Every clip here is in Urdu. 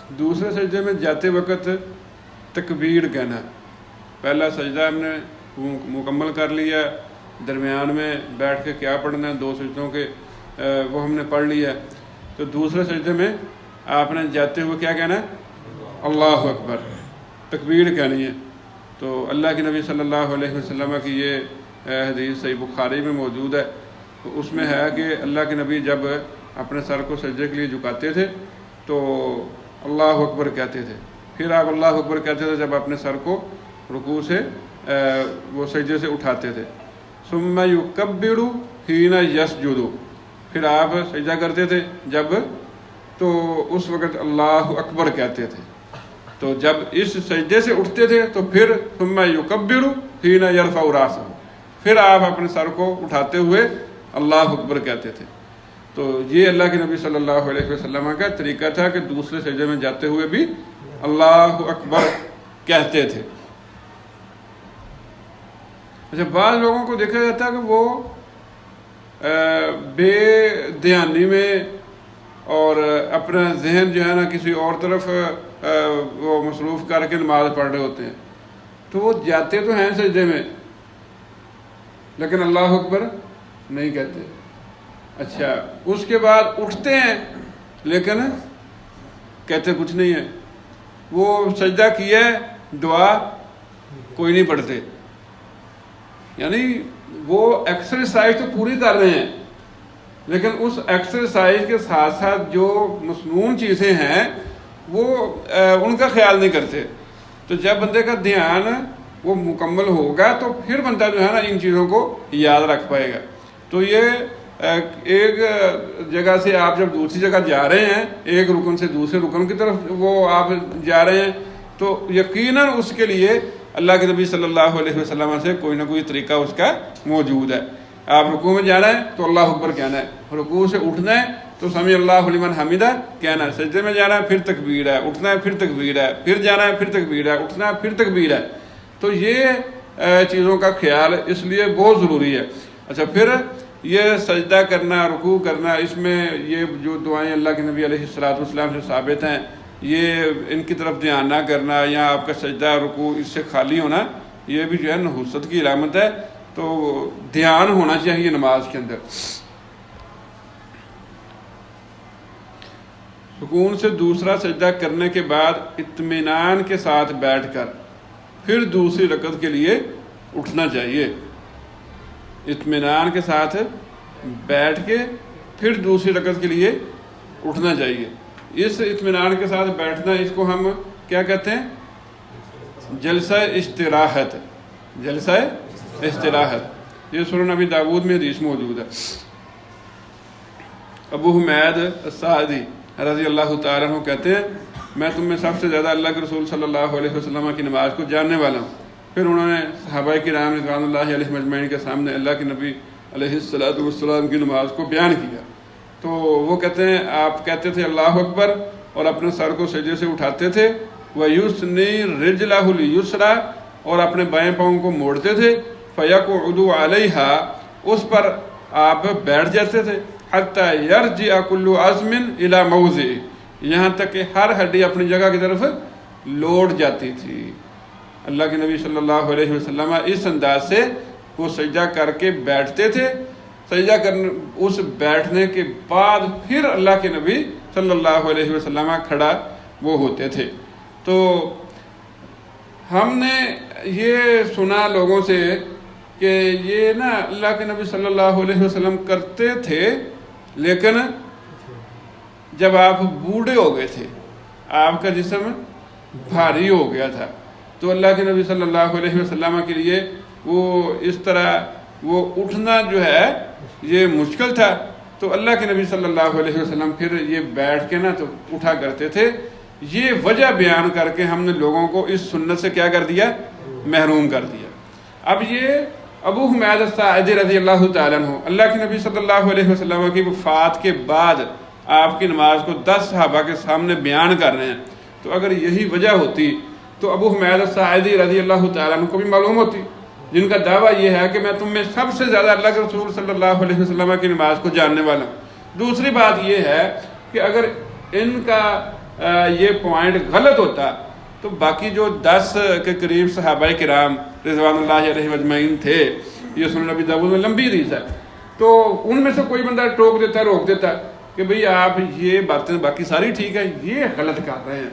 دوسرے سجدے میں جاتے وقت تکبیر کہنا. پہلا سجدہ ہم نے مکمل کر لیا، درمیان میں بیٹھ کے کیا پڑھنا ہے 2 سجدوں کے وہ ہم نے پڑھ لیا. تو دوسرے سجدے میں آپ نے جاتے ہوئے کیا کہنا ہے؟ اللہ اکبر، تکبیر کہنی ہے. تو اللہ کے نبی صلی اللہ علیہ وسلم کی یہ حدیث صحیح بخاری میں موجود ہے. تو اس میں ہے کہ اللہ کے نبی جب اپنے سر کو سجدے کے لیے جھکاتے تھے تو اللہ اکبر کہتے تھے، پھر آپ اللہ اکبر کہتے تھے جب اپنے سر کو رکوع سے وہ سجدے سے اٹھاتے تھے. ثم یکبر حین یسجد، پھر آپ سجدہ کرتے تھے جب تو اس وقت اللہ اکبر کہتے تھے. تو جب اس سجدے سے اٹھتے تھے تو پھر ثم یکبر حین یرفع راسہ، پھر آپ اپنے سر کو اٹھاتے ہوئے اللہ اکبر کہتے تھے. تو یہ اللہ کے نبی صلی اللہ علیہ وسلم کا طریقہ تھا کہ دوسرے سجدے میں جاتے ہوئے بھی اللہ اکبر کہتے تھے. اچھا، بعض لوگوں کو دیکھا جاتا ہے کہ وہ بے دھیانی میں اور اپنا ذہن جو ہے نا کسی اور طرف وہ مصروف کر کے نماز پڑھ رہے ہوتے ہیں. تو وہ جاتے تو ہیں سجدے میں لیکن اللہ اکبر نہیں کہتے. اچھا، اس کے بعد اٹھتے ہیں لیکن کہتے کچھ نہیں ہے. وہ سجدہ کیا ہے، دعا کوئی نہیں پڑھتے. یعنی وہ ایکسرسائز تو پوری کر رہے ہیں لیکن اس ایکسرسائز کے ساتھ ساتھ جو مسنون چیزیں ہیں وہ ان کا خیال نہیں کرتے. تو جب بندے کا دھیان وہ مکمل ہوگا تو پھر بندہ جو ہے نا ان چیزوں کو یاد رکھ پائے گا. تو یہ ایک جگہ سے آپ جب دوسری جگہ جا رہے ہیں، ایک رکن سے دوسرے رکن کی طرف وہ آپ جا رہے ہیں تو یقیناً اس کے لیے اللہ کے نبی صلی اللہ علیہ وسلم سے کوئی نہ کوئی طریقہ اس کا موجود ہے. آپ رکوع میں جانا ہے تو اللہ اکبر کہنا ہے، رکوع سے اٹھنا ہے تو سمیع اللہ لمن حمدہ کہنا ہے، سجدے میں جانا ہے پھر تکبیر ہے، اٹھنا ہے پھر تکبیر ہے، پھر جانا ہے پھر تکبیر ہے، اٹھنا ہے پھر تکبیر ہے. تو یہ چیزوں کا خیال اس لیے بہت ضروری ہے. اچھا، پھر یہ سجدہ کرنا، رکوع کرنا، اس میں یہ جو دعائیں اللہ کے نبی علیہ السلام سے ثابت ہیں، یہ ان کی طرف دھیان نہ کرنا یا آپ کا سجدہ رکوع اس سے خالی ہونا، یہ بھی جو ہے نحوست کی علامت ہے. تو دھیان ہونا چاہیے نماز کے اندر. سکون سے دوسرا سجدہ کرنے کے بعد اطمینان کے ساتھ بیٹھ کر پھر دوسری رکعت کے لیے اٹھنا چاہیے. اطمینان کے ساتھ بیٹھ کے پھر دوسری رکعت کے لیے اٹھنا چاہیے. اس اطمینان کے ساتھ بیٹھنا، اس کو ہم کیا کہتے ہیں؟ جلسہ استراحت. جلسہ استراحت، یہ سنن ابی داؤد میں حدیث موجود ہے. ابو حمید الساعدی رضی اللہ تعالیٰ عنہ کہتے ہیں میں تم میں سب سے زیادہ اللہ کے رسول صلی اللہ علیہ وسلم کی نماز کو جاننے والا ہوں. پھر انہوں نے صحابہ کرام رضوان اللہ علیہ مجمعین کے سامنے اللہ کے نبی علیہ السلام کی نماز کو بیان کیا. تو وہ کہتے ہیں آپ کہتے تھے اللہ اکبر اور اپنے سر کو سجدے سے اٹھاتے تھے، وَيُسْنِي رِجْلَهُ الْيُسْرَى، اور اپنے بائیں پاؤں کو موڑتے تھے، فَيَقْعُدُ عَلَيْهَا، اس پر آپ بیٹھ جاتے تھے، حَتَّى يَرْجِعَ كُلُّ عَزْمٍ إِلَى مَوْضِعِهِ، یہاں تک کہ ہر ہڈی اپنی جگہ کی طرف لوٹ جاتی تھی. اللہ کے نبی صلی اللہ علیہ وسلم اس انداز سے وہ سجدہ کر کے بیٹھتے تھے. سجدہ کرنے اس بیٹھنے کے بعد پھر اللہ کے نبی صلی اللہ علیہ وسلم کھڑا وہ ہوتے تھے. تو ہم نے یہ سنا لوگوں سے کہ یہ نا اللہ کے نبی صلی اللہ علیہ وسلم کرتے تھے لیکن جب آپ بوڑھے ہو گئے تھے، آپ کا جسم بھاری ہو گیا تھا، تو اللہ کے نبی صلی اللہ علیہ وسلم کے لیے وہ اس طرح وہ اٹھنا جو ہے یہ مشکل تھا. تو اللہ کے نبی صلی اللہ علیہ وسلم پھر یہ بیٹھ کے نا تو اٹھا کرتے تھے. یہ وجہ بیان کر کے ہم نے لوگوں کو اس سنت سے کیا کر دیا؟ محروم کر دیا. اب یہ ابو حمید الساعدی رضی اللہ تعالیٰ عنہ اللہ کے نبی صلی اللہ علیہ وسلم کی وفات کے بعد آپ کی نماز کو 10 صحابہ کے سامنے بیان کر رہے ہیں. تو اگر یہی وجہ ہوتی تو ابو حمید الساعدی رضی اللہ تعالیٰ عنہ کو بھی معلوم ہوتی، جن کا دعویٰ یہ ہے کہ میں تم میں سب سے زیادہ اللہ کے رسول صلی اللہ علیہ وسلم کی نماز کو جاننے والا ہوں. دوسری بات یہ ہے کہ اگر ان کا یہ پوائنٹ غلط ہوتا تو باقی جو 10 کے قریب صحابہ کرام رضوان اللہ علیہ اجمعین تھے، یہ سنن نبی داؤد میں لمبی حدیث ہے، تو ان میں سے کوئی بندہ ٹوک دیتا، روک دیتا کہ بھئی آپ یہ باتیں باقی ساری ٹھیک ہے، یہ غلط کر رہے ہیں،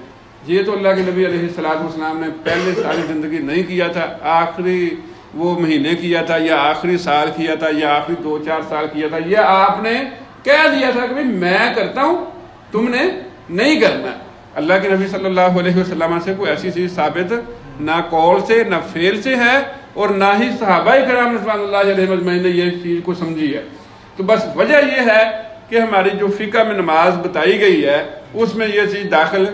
یہ تو اللہ کے نبی علیہ السلام نے پہلے ساری زندگی نہیں کیا تھا، آخری وہ مہینے کیا تھا، یا آخری سال کیا تھا، یا آخری 2-4 سال کیا تھا، یہ آپ نے کہہ دیا تھا کہ بھئی میں کرتا ہوں، تم نے نہیں کرنا۔ اللہ کے نبی صلی اللہ علیہ وسلم سے کوئی ایسی چیز ثابت نہ قول سے نہ فعل سے ہے، اور نہ ہی صحابہ کرام رضوان اللہ علیہ اجمعین نے یہ چیز کو سمجھی ہے۔ تو بس وجہ یہ ہے کہ ہماری جو فقہ میں نماز بتائی گئی ہے اس میں یہ چیز داخل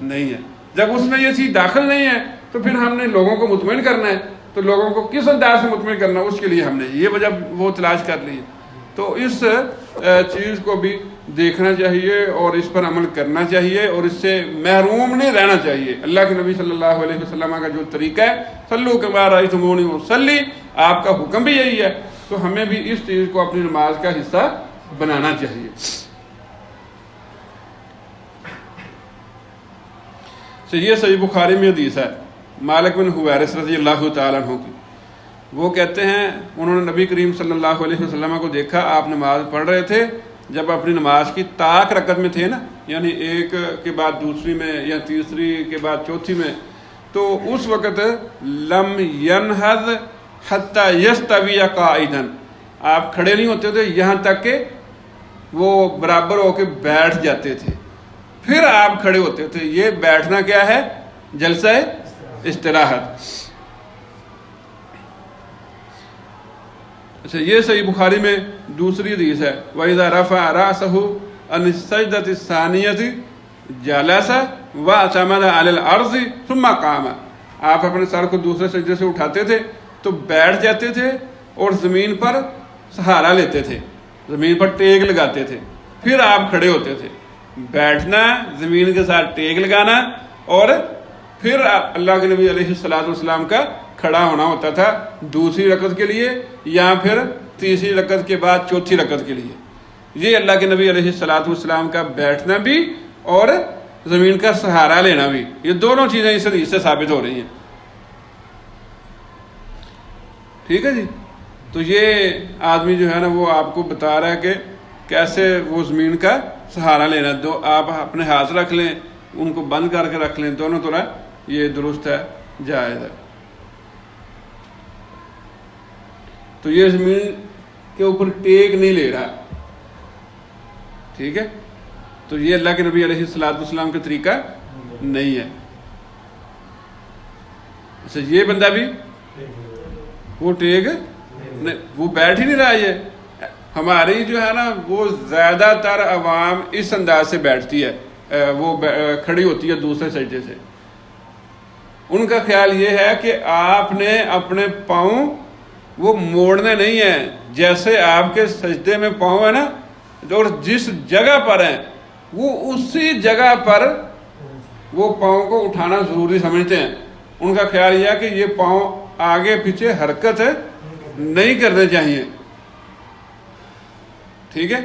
نہیں ہے۔ جب اس میں یہ چیز داخل نہیں ہے تو پھر ہم نے لوگوں کو مطمئن کرنا ہے، تو لوگوں کو کس انداز سے مطمئن کرنا ہے، اس کے لیے ہم نے یہ وجہ وہ تلاش کر لی ہے۔ تو اس چیز کو بھی دیکھنا چاہیے اور اس پر عمل کرنا چاہیے، اور اس سے محروم نہیں رہنا چاہیے۔ اللہ کے نبی صلی اللہ علیہ وسلم کا جو طریقہ ہے، صلو کما رأیتمونی اصلی، آپ کا حکم بھی یہی ہے، تو ہمیں بھی اس چیز کو اپنی نماز کا حصہ بنانا چاہیے۔ تو یہ صحیح بخاری میں حدیث ہے مالک بن حویرث رضی اللہ تعالیٰ عنہ کی، وہ کہتے ہیں انہوں نے نبی کریم صلی اللہ علیہ وسلم کو دیکھا، آپ نماز پڑھ رہے تھے، جب اپنی نماز کی طاق رکعت میں تھے نا، یعنی ایک کے بعد دوسری میں یا تیسری کے بعد چوتھی میں، تو اس وقت لم ینہض حتی یستوی قائداً، آپ کھڑے نہیں ہوتے تھے یہاں تک کہ وہ برابر ہو کے بیٹھ جاتے تھے، پھر آپ کھڑے ہوتے تھے۔ یہ بیٹھنا کیا ہے؟ جلسہ استراحت۔ اچھا، یہ صحیح بخاری میں دوسری حدیث ہے، وَإِذَا رَفَعَ رَأْسَهُ عَنِ السَّجْدَةِ الثَّانِيَةِ جَلَسَ وَاعْتَمَدَ عَلَى الْأَرْضِ ثُمَّ قَامَ، آپ اپنے سر کو دوسرے سجدے سے اٹھاتے تھے تو بیٹھ جاتے تھے اور زمین پر سہارا لیتے تھے، زمین پر ٹیک لگاتے تھے، پھر آپ کھڑے ہوتے تھے۔ بیٹھنا، زمین کے ساتھ ٹیک لگانا، اور پھر اللہ کے نبی علیہ السلام کا کھڑا ہونا ہوتا تھا دوسری رکعت کے لیے، یا پھر تیسری رکعت کے بعد چوتھی رکعت کے لیے۔ یہ اللہ کے نبی علیہ السلام کا بیٹھنا بھی اور زمین کا سہارا لینا بھی، یہ دونوں چیزیں اس حدیث سے ثابت ہو رہی ہیں۔ ٹھیک ہے جی، تو یہ آدمی جو ہے نا وہ آپ کو بتا رہا ہے کہ کیسے وہ زمین کا سہارا لینا، دو آپ اپنے ہاتھ رکھ لیں، ان کو بند کر کے رکھ لیں، دونوں طرح یہ درست ہے، جائز ہے۔ تو یہ زمین کے اوپر ٹیک نہیں لے رہا، ٹھیک ہے، تو یہ اللہ کے نبی علیہ السلام کا طریقہ نہیں ہے۔ اچھا، یہ بندہ بھی وہ ٹیک نہیں، وہ بیٹھ ہی نہیں رہا۔ یہ ہماری جو ہے نا وہ زیادہ تر عوام اس انداز سے بیٹھتی ہے، وہ کھڑی ہوتی ہے دوسرے سجدے سے۔ ان کا خیال یہ ہے کہ آپ نے اپنے پاؤں وہ موڑنے نہیں ہیں، جیسے آپ کے سجدے میں پاؤں ہے نا، اور جس جگہ پر ہیں وہ اسی جگہ پر وہ پاؤں کو اٹھانا ضروری سمجھتے ہیں۔ ان کا خیال یہ ہے کہ یہ پاؤں آگے پیچھے حرکت نہیں کرنے چاہیے، ٹھیک ہے۔